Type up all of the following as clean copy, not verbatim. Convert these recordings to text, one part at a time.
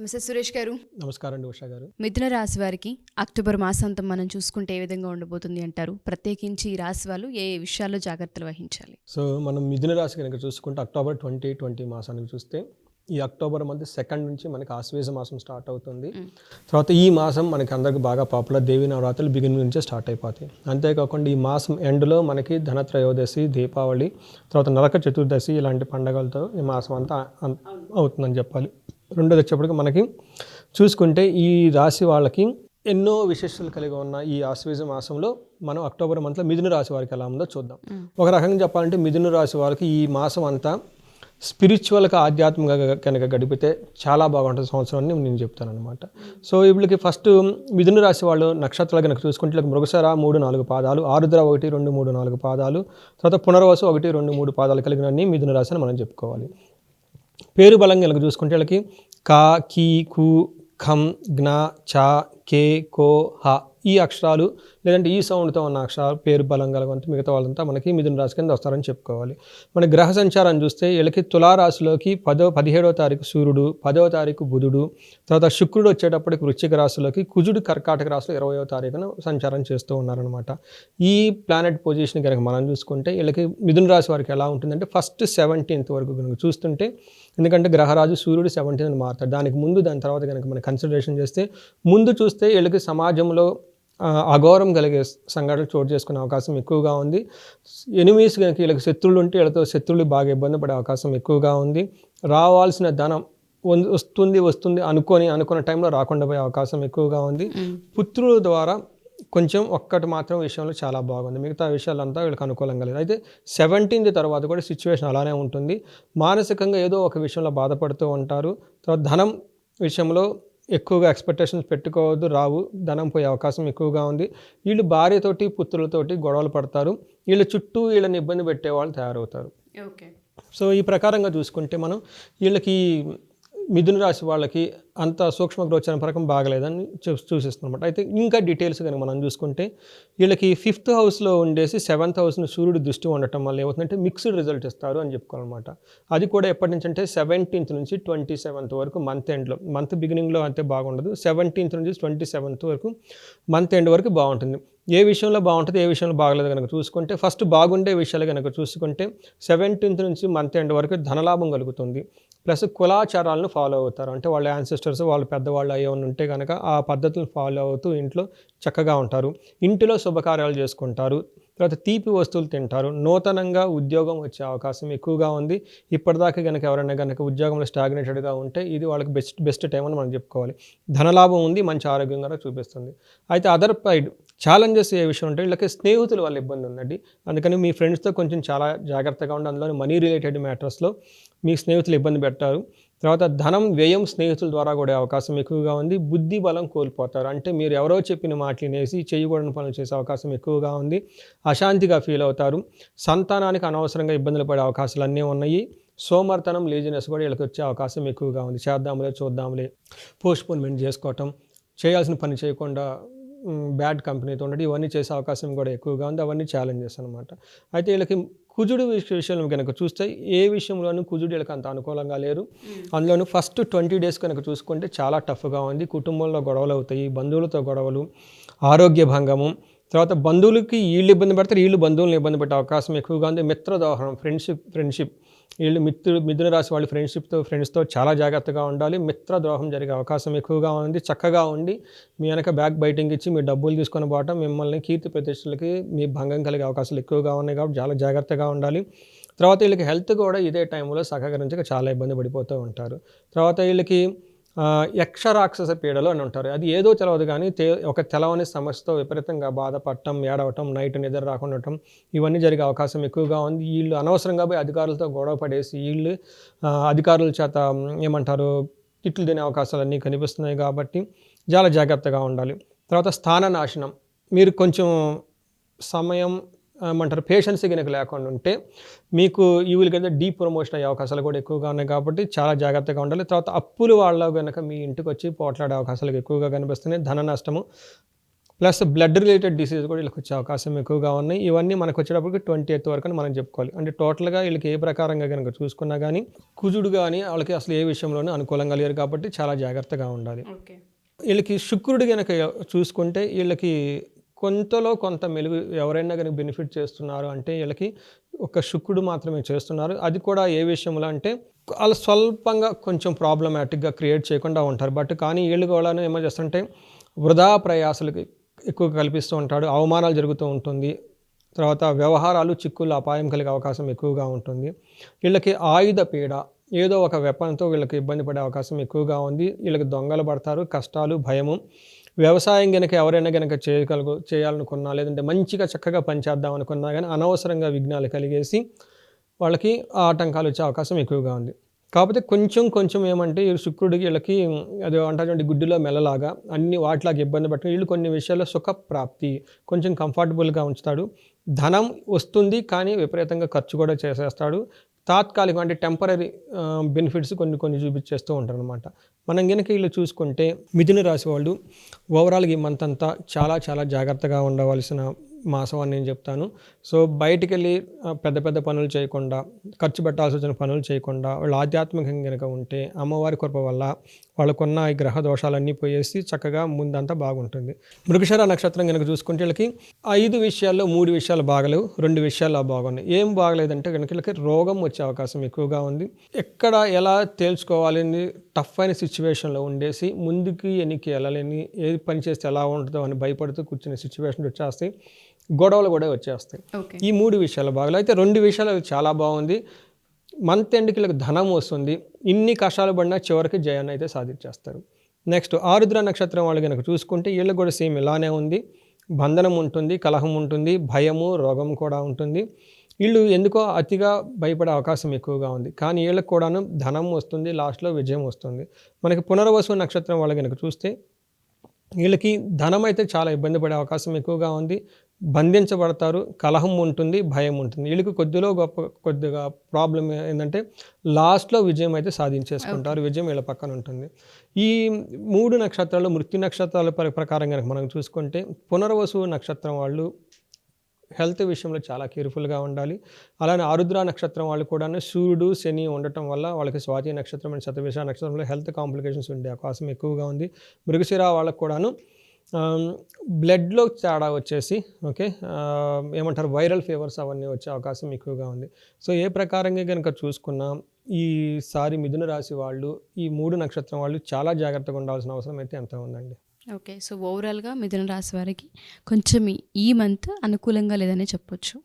Mister Suresh గారు, నమస్కారం అండి ఉషా గారు. మిథున రాశి వారికి అక్టోబర్ మాసాంతం మనం చూసుకుంటే ఏ విధంగా ఉండబోతుంది అంటారు? ప్రత్యేకించి ఈ రాశి వాళ్ళు ఏ ఏ విషయాల్లో జాగ్రత్తలు వహించాలి? సో మనం మిథున రాశి కనుక చూసుకుంటే అక్టోబర్ 2020 మాసానికి చూస్తే ఈ అక్టోబర్ మంత్ 2 నుంచి మనకి ఆశ్వేజ మాసం స్టార్ట్ అవుతుంది. తర్వాత ఈ మాసం మనకి అందరికి బాగా పాపులర్ దేవీ నవరాత్రులు బిగినింగ్ నుంచే స్టార్ట్ అయిపోతాయి. అంతేకాకుండా ఈ మాసం ఎండ్లో మనకి ధనత్రయోదశి, దీపావళి, తర్వాత నరక చతుర్దశి ఇలాంటి పండగలతో ఈ మాసం అంతా అవుతుందని చెప్పాలి. రెండోది వచ్చేప్పటికి మనకి చూసుకుంటే ఈ రాశి వాళ్ళకి ఎన్నో విశేషాలు కలిగి ఉన్న ఈ ఆశ్వేజ మాసంలో మనం అక్టోబర్ మంత్లో మిథున రాశి వారికి ఎలా ఉందో చూద్దాం. ఒక రకంగా చెప్పాలంటే మిథున రాశి వారికి ఈ మాసం అంతా స్పిరిచువల్గా ఆధ్యాత్మికంగా కనుక గడిపితే చాలా బాగుంటుంది సంవత్సరం అని నేను చెప్తాను అనమాట. సో వీళ్ళకి ఫస్ట్ మిథున రాశి వాళ్ళు నక్షత్రాలు కనుక చూసుకుంటే వీళ్ళకి మృగశిర 3-4 పాదాలు, ఆరుద్ర 1-2-3-4 పాదాలు, తర్వాత పునర్వసు 1-2-3 పాదాలు కలిగిన మిథున రాశి అని మనం చెప్పుకోవాలి. పేరు బలంగా కనుక చూసుకుంటే వీళ్ళకి కా, కీ, కు, ఖం, జ్ఞ, చ, కే, కో, హ ఈ అక్షరాలు లేదంటే ఈ సౌండ్తో ఉన్న అక్షరాలు పేరు బలం కలగంతా మిగతా వాళ్ళంతా మనకి మిథున రాశి కింద వస్తారని చెప్పుకోవాలి. మన గ్రహ సంచారం చూస్తే వీళ్ళకి తులారాశిలోకి 17వ తారీఖు సూర్యుడు, 10వ తారీఖు బుధుడు, తర్వాత శుక్రుడు వచ్చేటప్పటికి వృశ్చిక రాశిలోకి, కుజుడు కర్కాటక రాశిలో 20వ తారీఖున సంచారం చేస్తూ ఉన్నారనమాట. ఈ ప్లానెట్ పొజిషన్ కనుక మనం చూసుకుంటే వీళ్ళకి మిథున రాశి వారికి ఎలా ఉంటుందంటే ఫస్ట్ 17th వరకు కనుక చూస్తుంటే, ఎందుకంటే గ్రహరాజు సూర్యుడు 17th మారుతాడు, దానికి ముందు దాని తర్వాత కనుక మనం కన్సిడరేషన్ చేస్తే ముందు చూస్తే వీళ్ళకి సమాజంలో అఘోరం కలిగే సంఘటనలు చోటు చేసుకునే అవకాశం ఎక్కువగా ఉంది. ఎనిమీస్ కనుక వీళ్ళకి శత్రువులు ఉంటే వీళ్ళతో శత్రువులు బాగా ఇబ్బంది పడే అవకాశం ఎక్కువగా ఉంది. రావాల్సిన ధనం వస్తుంది అనుకున్న టైంలో రాకుండా పోయే అవకాశం ఎక్కువగా ఉంది. పుత్రుల ద్వారా కొంచెం ఒక్కటి మాత్రం విషయంలో చాలా బాగుంది, మిగతా విషయాలంతా వీళ్ళకి అనుకూలంగా లేదు. అయితే 17th తర్వాత కూడా సిచ్యువేషన్ అలానే ఉంటుంది. మానసికంగా ఏదో ఒక విషయంలో బాధపడుతూ ఉంటారు. తర్వాత ధనం విషయంలో ఎక్కువగా ఎక్స్పెక్టేషన్స్ పెట్టుకోవద్దు, రావు, ధనం పోయే అవకాశం ఎక్కువగా ఉంది. వీళ్ళు భార్యతోటి పుత్రులతోటి గొడవలు పడతారు. వీళ్ళ చుట్టూ వీళ్ళని ఇబ్బంది పెట్టేవాళ్ళు తయారవుతారు. ఓకే. సో ఈ ప్రకారంగా చూసుకుంటే మనం వీళ్ళకి మిథున రాశి వాళ్ళకి అంత సూక్ష్మ గోచరం పరకం బాగలేదని చూసిస్తున్నాం అనమాట. అయితే ఇంకా డీటెయిల్స్ కనుక మనం చూసుకుంటే వీళ్ళకి 5th హౌస్లో ఉండేసి 7th హౌస్ను సూర్యుడు దృష్టి ఉండటం వల్ల ఏమవుతుందంటే మిక్స్డ్ రిజల్ట్ ఇస్తారు అని చెప్పుకోవాలన్నమాట. అది కూడా ఎప్పటి నుంచి అంటే 17th నుంచి 27th వరకు మంత్ ఎండ్లో, మంత్ బిగినింగ్లో అంతే బాగుండదు, 17th నుంచి 27th వరకు మంత్ ఎండ్ వరకు బాగుంటుంది. ఏ విషయంలో బాగుంటుంది, ఏ విషయంలో బాగలేదు కనుక చూసుకుంటే ఫస్ట్ బాగుండే విషయాలు కనుక చూసుకుంటే 17th నుంచి మంత్ ఎండ్ వరకు ధనలాభం కలుగుతుంది. ప్లస్ కులాచారాలను ఫాలో అవుతారు, అంటే వాళ్ళ యాన్సిస్టర్స్ వాళ్ళ పెద్దవాళ్ళు ఏమైనా ఉంటే కనుక ఆ పద్ధతులను ఫాలో అవుతూ ఇంట్లో చక్కగా ఉంటారు. ఇంటిలో శుభకార్యాలు చేసుకుంటారు. తర్వాత తీపి వస్తువులు తింటారు. నూతనంగా ఉద్యోగం వచ్చే అవకాశం ఎక్కువగా ఉంది. ఇప్పటిదాకా కనుక ఎవరైనా కనుక ఉద్యోగంలో స్టాగ్నేటెడ్గా ఉంటే ఇది వాళ్ళకి బెస్ట్ టైం అని మనం చెప్పుకోవాలి. ధనలాభం ఉంది, మంచి ఆరోగ్యంగా చూపిస్తుంది. అయితే అదర్ సైడ్ ఛాలెంజెస్ ఏ విషయం ఉంటే వీళ్ళకి స్నేహితుల వల్ల ఇబ్బంది ఉందండి. అందుకని మీ ఫ్రెండ్స్తో కొంచెం చాలా జాగ్రత్తగా ఉండి, అందులో మనీ రిలేటెడ్ మ్యాటర్స్లో మీ స్నేహితులు ఇబ్బంది పెట్టారు. తర్వాత ధనం వ్యయం స్నేహితుల ద్వారా కూడా అవకాశం ఎక్కువగా ఉంది. బుద్ధి బలం కోల్పోతారు, అంటే మీరు ఎవరో చెప్పిన మాటలు వినేసి చేయకూడని పనులు చేసే అవకాశం ఎక్కువగా ఉంది. అశాంతిగా ఫీల్ అవుతారు. సంతానానికి అనవసరంగా ఇబ్బందులు పడే అవకాశాలు అన్నీ ఉన్నాయి. సోమర్తనం, లేజినెస్ కూడా వీళ్ళకి వచ్చే అవకాశం ఎక్కువగా ఉంది. చేద్దాంలే చూద్దాంలే, పోస్ట్పోన్మెంట్ చేసుకోవటం, చేయాల్సిన పని చేయకుండా బ్యాడ్ కంపెనీతో ఉండడం, ఇవన్నీ చేసే అవకాశం కూడా ఎక్కువగా ఉంది. అవన్నీ ఛాలెంజెస్ అనమాట. అయితే వీళ్ళకి కుజుడు విషయంలో కనుక చూస్తే ఏ విషయంలోనూ కుజుడు వీళ్ళకి అంత అనుకూలంగా లేరు. అందులోనూ ఫస్ట్ 20 days కనుక చూసుకుంటే చాలా టఫ్గా ఉంది. కుటుంబంలో గొడవలు అవుతాయి, బంధువులతో గొడవలు, ఆరోగ్య భంగము, తర్వాత బంధువులకి వీళ్ళు ఇబ్బంది పడతారు, వీళ్ళు బంధువులను ఇబ్బంది పెట్టే అవకాశం ఎక్కువగా ఉంది. మిత్రదోహనం, ఫ్రెండ్షిప్ వీళ్ళు మిథున రాశి వాళ్ళు ఫ్రెండ్స్తో చాలా జాగ్రత్తగా ఉండాలి. మిత్రద్రోహం జరిగే అవకాశం ఎక్కువగా ఉంది. చక్కగా ఉండి మీ వెనక బ్యాక్ బైటింగ్ ఇచ్చి మీ డబ్బులు తీసుకొని పోవటం, మిమ్మల్ని కీర్తి ప్రతిష్టలకి మీ భంగం కలిగే అవకాశాలు ఎక్కువగా ఉన్నాయి కాబట్టి చాలా జాగ్రత్తగా ఉండాలి. తర్వాత వీళ్ళకి హెల్త్ కూడా ఇదే టైంలో సహకరించక చాలా ఇబ్బంది పడిపోతూ ఉంటారు. తర్వాత వీళ్ళకి యక్షరాక్షస పీడలు అని ఉంటారు. అది ఏదో తెలియదు కానీ ఒక తెలవని సమస్యతో విపరీతంగా బాధపడటం, ఏడవటం, నైట్ నిద్ర రాకుండా ఉండటం, ఇవన్నీ జరిగే అవకాశం ఎక్కువగా ఉంది. వీళ్ళు అనవసరంగా పోయి అధికారులతో గొడవ పడేసి వీళ్ళు అధికారుల చేత ఏమంటారు తిట్లు తినే అవకాశాలన్నీ కనిపిస్తున్నాయి కాబట్టి చాలా జాగ్రత్తగా ఉండాలి. తర్వాత స్థాన నాశనం, మీరు కొంచెం సమయం ఏమంటారు పేషెన్స్ కనుక లేకుండా ఉంటే మీకు ఈ విల్ గెట్ డీప్ ప్రమోషన్ అయ్యే అవకాశాలు కూడా ఎక్కువగా ఉన్నాయి కాబట్టి చాలా జాగ్రత్తగా ఉండాలి. తర్వాత అప్పులు వాళ్ళ కనుక మీ ఇంటికి వచ్చి పోట్లాడే అవకాశాలు ఎక్కువగా కనిపిస్తున్నాయి. ధన నష్టము, ప్లస్ బ్లడ్ రిలేటెడ్ డిసీజ్ కూడా వీళ్ళకి వచ్చే అవకాశం ఎక్కువగా ఉన్నాయి. ఇవన్నీ మనకు వచ్చేటప్పటికి 20th వరకు అని మనం చెప్పుకోవాలి. అంటే టోటల్గా వీళ్ళకి ఏ ప్రకారంగా కనుక చూసుకున్నా కానీ కుజుడు కానీ వాళ్ళకి అసలు ఏ విషయంలోనూ అనుకూలంగా లేరు కాబట్టి చాలా జాగ్రత్తగా ఉండాలి. ఓకే. వీళ్ళకి శుక్రుడు కనుక చూసుకుంటే వీళ్ళకి కొంతలో కొంత మెలుగు ఎవరైనా కనుక బెనిఫిట్ చేస్తున్నారు అంటే వీళ్ళకి ఒక శుక్రుడు మాత్రమే చేస్తున్నారు. అది కూడా ఏ విషయంలో అంటే వాళ్ళు స్వల్పంగా కొంచెం ప్రాబ్లమాటిక్గా క్రియేట్ చేయకుండా ఉంటారు. బట్ కానీ వీళ్ళు కూడా ఏమో చేస్తుంటే వృధా ప్రయాసాలకి ఎక్కువ కల్పిస్తూ ఉంటాడు. అవమానాలు జరుగుతూ ఉంటుంది. తర్వాత వ్యవహారాలు చిక్కులు అపాయం కలిగే అవకాశం ఎక్కువగా ఉంటుంది. వీళ్ళకి ఆయుధ పీడ ఏదో ఒక వెపన్తో వీళ్ళకి ఇబ్బంది పడే అవకాశం ఎక్కువగా ఉంది. వీళ్ళకి దొంగలు పడతారు, కష్టాలు, భయము. వ్యవసాయం కనుక ఎవరైనా కనుక చేయాలనుకున్నా లేదంటే మంచిగా చక్కగా పనిచేద్దాం అనుకున్నా కానీ అనవసరంగా విఘ్నాలు కలిగేసి వాళ్ళకి ఆటంకాలు వచ్చే అవకాశం ఎక్కువగా ఉంది. కాకపోతే కొంచెం ఏమంటే ఈ శుక్రుడికి వీళ్ళకి అది అంటారు గుడ్డిలో మెల్లలాగా అన్ని వాటిలాగా ఇబ్బంది పట్టిన వీళ్ళు కొన్ని విషయాల్లో సుఖప్రాప్తి కొంచెం కంఫర్టబుల్గా ఉంచుతాడు. ధనం వస్తుంది కానీ విపరీతంగా ఖర్చు కూడా చేసేస్తాడు. తాత్కాలికం అంటే టెంపరీ బెనిఫిట్స్ కొన్ని చూపించేస్తూ ఉంటారు అనమాట. మనం కనుక వీళ్ళు చూసుకుంటే మిథున రాశి వాళ్ళు ఓవరాల్గా ఈ మంత్ అంతా చాలా జాగ్రత్తగా ఉండవలసిన మాసం అని నేను చెప్తాను. సో బయటికి వెళ్ళి పెద్ద పనులు చేయకుండా, ఖర్చు పెట్టాల్సి వచ్చిన పనులు చేయకుండా వాళ్ళు ఆధ్యాత్మికంగా కనుక ఉంటే అమ్మవారి కృప వల్ల వాళ్ళకున్న ఈ గ్రహ దోషాలన్నీ పోయేసి చక్కగా ముందంతా బాగుంటుంది. మృగశిర నక్షత్రం కనుక చూసుకుంటే వీళ్ళకి 5 విషయాల్లో 3 విషయాలు బాగలేవు, 2 విషయాలు బాగున్నాయి. ఏం బాగలేదంటే కనుక వీళ్ళకి రోగం వచ్చే అవకాశం ఎక్కువగా ఉంది. ఎక్కడ ఎలా తేల్చుకోవాలని టఫ్ అయిన సిచ్యువేషన్లో ఉండేసి ముందుకి వెనక్కి వెళ్ళలేని ఏది పని చేస్తే ఎలా ఉంటుందో అని భయపడుతూ కూర్చునే సిచ్యువేషన్ వచ్చేస్తాయి. గొడవలు కూడా వచ్చేస్తాయి. ఈ 3 విషయాలు బాగలేదు. అయితే 2 విషయాలు చాలా బాగుంది. మంత్ ఎండ్కి వీళ్ళకి ధనం వస్తుంది. ఇన్ని కష్టాలు పడినా చివరికి జయాన్ని అయితే సాధించేస్తారు. నెక్స్ట్ ఆరుద్ర నక్షత్రం వాళ్ళు కనుక చూసుకుంటే వీళ్ళకి కూడా సేమ్ ఇలానే ఉంది. బంధనం ఉంటుంది, కలహం ఉంటుంది, భయము, రోగం కూడా ఉంటుంది. వీళ్ళు ఎందుకో అతిగా భయపడే అవకాశం ఎక్కువగా ఉంది. కానీ వీళ్ళకి కూడాను ధనం వస్తుంది, లాస్ట్లో విజయం వస్తుంది. మనకి పునర్వసు నక్షత్రం వాళ్ళు కనుక చూస్తే వీళ్ళకి ధనం అయితే చాలా ఇబ్బంది పడే అవకాశం ఎక్కువగా ఉంది. బంధించబడతారు, కలహం ఉంటుంది, భయం ఉంటుంది. వీళ్ళకి కొద్దిగా ప్రాబ్లం ఏంటంటే లాస్ట్లో విజయం అయితే సాధించేసుకుంటారు. విజయం వీళ్ళ పక్కన ఉంటుంది. ఈ 3 నక్షత్రాలు మృత్యు నక్షత్రాల ప్రకారం కనుక మనం చూసుకుంటే పునర్వసు నక్షత్రం వాళ్ళు హెల్త్ విషయంలో చాలా కేర్ఫుల్గా ఉండాలి. అలానే ఆరుద్ర నక్షత్రం వాళ్ళు కూడా సూర్యుడు, శని ఉండటం వల్ల వాళ్ళకి స్వాతి నక్షత్రం అండ్ శతభిష నక్షత్రంలో హెల్త్ కాంప్లికేషన్స్ ఉండే అవకాశం ఎక్కువగా ఉంది. మృగశిర వాళ్ళకు కూడాను బ్లడ్లో తేడా వచ్చేసి ఏమంటారు వైరల్ ఫీవర్స్ అవన్నీ వచ్చే అవకాశం ఎక్కువగా ఉంది. సో ఏ ప్రకారంగా కనుక చూసుకున్నా ఈసారి మిథున రాశి వాళ్ళు ఈ 3 నక్షత్రం వాళ్ళు చాలా జాగ్రత్తగా ఉండాల్సిన అవసరం అయితే ఎంత ఉందండి. ఓకే. సో ఓవరాల్గా మిథున రాశి వారికి కొంచెం ఈ మంత్ అనుకూలంగా లేదనే చెప్పొచ్చు.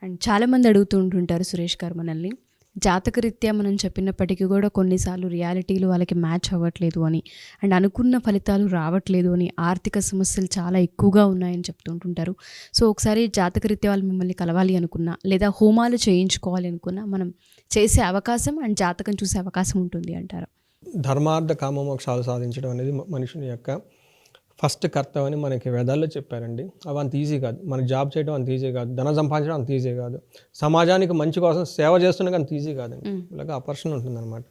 అండ్ చాలామంది అడుగుతూ ఉంటుంటారు సురేష్ గారు మనల్ని, జాతకరీత్యా మనం చెప్పినప్పటికీ కూడా కొన్నిసార్లు రియాలిటీలు వాళ్ళకి మ్యాచ్ అవ్వట్లేదు అని, అండ్ అనుకున్న ఫలితాలు రావట్లేదు అని, ఆర్థిక సమస్యలు చాలా ఎక్కువగా ఉన్నాయని చెప్తుంటుంటారు. సో ఒకసారి జాతకరీత్యా వాళ్ళు మిమ్మల్ని కలవాలి అనుకున్నా లేదా హోమాలు చేయించుకోవాలి అనుకున్నా మనం చేసే అవకాశం అండ్ జాతకం చూసే అవకాశం ఉంటుంది అంటారు. ధర్మార్థ కామమోక్షాలు సాధించడం అనేది మనుషుని యొక్క ఫస్ట్ కర్తవ్యం అని మనకి వేదాల్లో చెప్పారండి. అవి అంత ఈజీ కాదు. మన జాబ్ చేయడం అంత ఈజీ కాదు, ధనం సంపాదించడం అంత ఈజీ కాదు, సమాజానికి మంచి కోసం సేవ చేస్తున్నా అంత ఈజీ కాదండి. ఇలాగా అపర్షన్ ఉంటుందన్నమాట.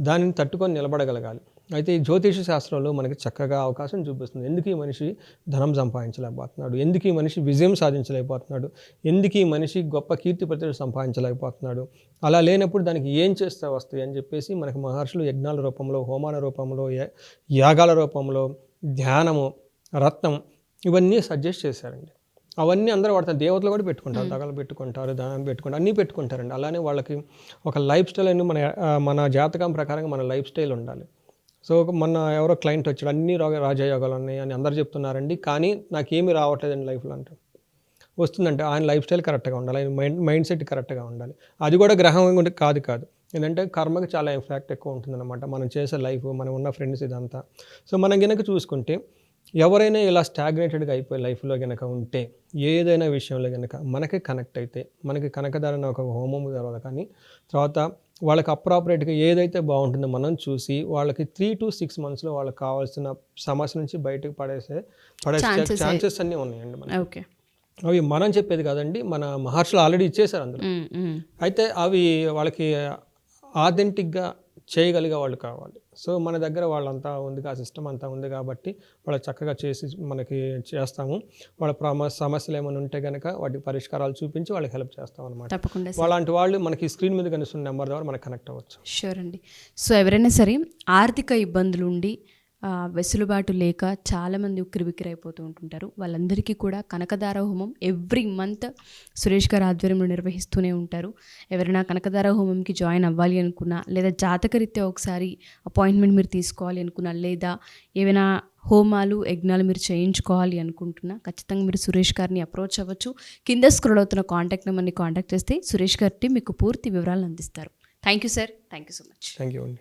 దానిని తట్టుకొని నిలబడగలగాలి. అయితే ఈ జ్యోతిష శాస్త్రంలో మనకి చక్కగా అవకాశం చూపిస్తుంది. ఎందుకు ఈ మనిషి ధనం సంపాదించలేకపోతున్నాడు, ఎందుకు ఈ మనిషి విజయం సాధించలేకపోతున్నాడు, ఎందుకు ఈ మనిషి గొప్ప కీర్తి ప్రతిష్టలు సంపాదించలేకపోతున్నాడు, అలా లేనప్పుడు దానికి ఏం చేస్తే వస్తాయి అని చెప్పేసి మనకి మహర్షులు యజ్ఞాల రూపంలో, హోమాల రూపంలో, యాగాల రూపంలో, ధ్యానము, రత్నం ఇవన్నీ సజెస్ట్ చేశారండి. అవన్నీ అందరూ వాడతారు. దేవతలు కూడా పెట్టుకుంటారు, దగలు పెట్టుకుంటారు, దానం పెట్టుకుంటారు, అన్నీ పెట్టుకుంటారండి. అలానే వాళ్ళకి ఒక లైఫ్ స్టైల్ అని మన జాతకం ప్రకారంగా మన లైఫ్ స్టైల్ ఉండాలి. సో మొన్న ఎవరో క్లయింట్ వచ్చాడు, అన్ని రాజయోగాలు ఉన్నాయి అని అందరు చెప్తున్నారండి, కానీ నాకేమీ రావట్లేదండి లైఫ్లో అంటే. వస్తుందంటే ఆయన లైఫ్ స్టైల్ కరెక్ట్గా ఉండాలి, ఆయన మైండ్ సెట్ కరెక్ట్గా ఉండాలి. అది కూడా గ్రహం కాదు ఏంటంటే కర్మకి చాలా ఇంపాక్ట్ ఎక్కువ ఉంటుందన్నమాట. మనం చేసే లైఫ్, మనం ఉన్న ఫ్రెండ్స్ ఇదంతా. సో మనం కనుక చూసుకుంటే ఎవరైనా ఇలా స్టాగ్నేటెడ్గా అయిపోయి లైఫ్లో కనుక ఉంటే, ఏదైనా విషయంలో కనుక మనకి కనెక్ట్ అయితే, మనకి కనకదారని ఒక హోమం తర్వాత కానీ తర్వాత వాళ్ళకి అప్రాపరేట్గా ఏదైతే బాగుంటుందో మనం చూసి వాళ్ళకి 3 to 6 monthsలో వాళ్ళకి కావాల్సిన సమస్య నుంచి బయటకు పడేసే ఛాన్సెస్ అన్నీ ఉన్నాయండి మనకి. ఓకే. అవి మనం చెప్పేది కాదండి, మన మహర్షులు ఆల్రెడీ ఇచ్చేసారు అందులో. అయితే అవి వాళ్ళకి ఆథెంటిక్గా చేయగలిగే వాళ్ళు కావాలి. సో మన దగ్గర వాళ్ళంతా ఉంది, ఆ సిస్టమ్ అంతా ఉంది కాబట్టి వాళ్ళు చక్కగా చేసి మనకి చేస్తాము. వాళ్ళ సమస్యలు ఏమైనా ఉంటే కనుక వాటి పరిష్కారాలు చూపించి వాళ్ళకి హెల్ప్ చేస్తాం అనమాట. తప్పకుండా అలాంటి వాళ్ళు మనకి స్క్రీన్ మీద కనిపిస్తున్న నెంబర్ ద్వారా మనకు కనెక్ట్ అవ్వచ్చు. షూర్ అండి. సో ఎవరైనా సరే ఆర్థిక ఇబ్బందులు ఉండి వెసులుబాటు లేక చాలామంది ఉక్కిరిబిక్కిరైపోతూ ఉంటుంటారు. వాళ్ళందరికీ కూడా కనకదార హోమం ఎవ్రీ మంత్ సురేష్ గారు ఆధ్వర్యంలో నిర్వహిస్తూనే ఉంటారు. ఎవరైనా కనకదార హోమంకి జాయిన్ అవ్వాలి అనుకున్నా, లేదా జాతకరీత్యా ఒకసారి అపాయింట్మెంట్ మీరు తీసుకోవాలి అనుకున్నా, లేదా ఏమైనా హోమాలు యజ్ఞాలు మీరు చేయించుకోవాలి అనుకుంటున్నా, ఖచ్చితంగా మీరు సురేష్ గారిని అప్రోచ్ అవ్వచ్చు. కింద స్క్రోల్ అవుతున్న కాంటాక్ట్ నెంబర్ని కాంటాక్ట్ చేస్తే సురేష్ గారి మీకు పూర్తి వివరాలను అందిస్తారు. Thank you sir, thank you so much. Thank you అండి.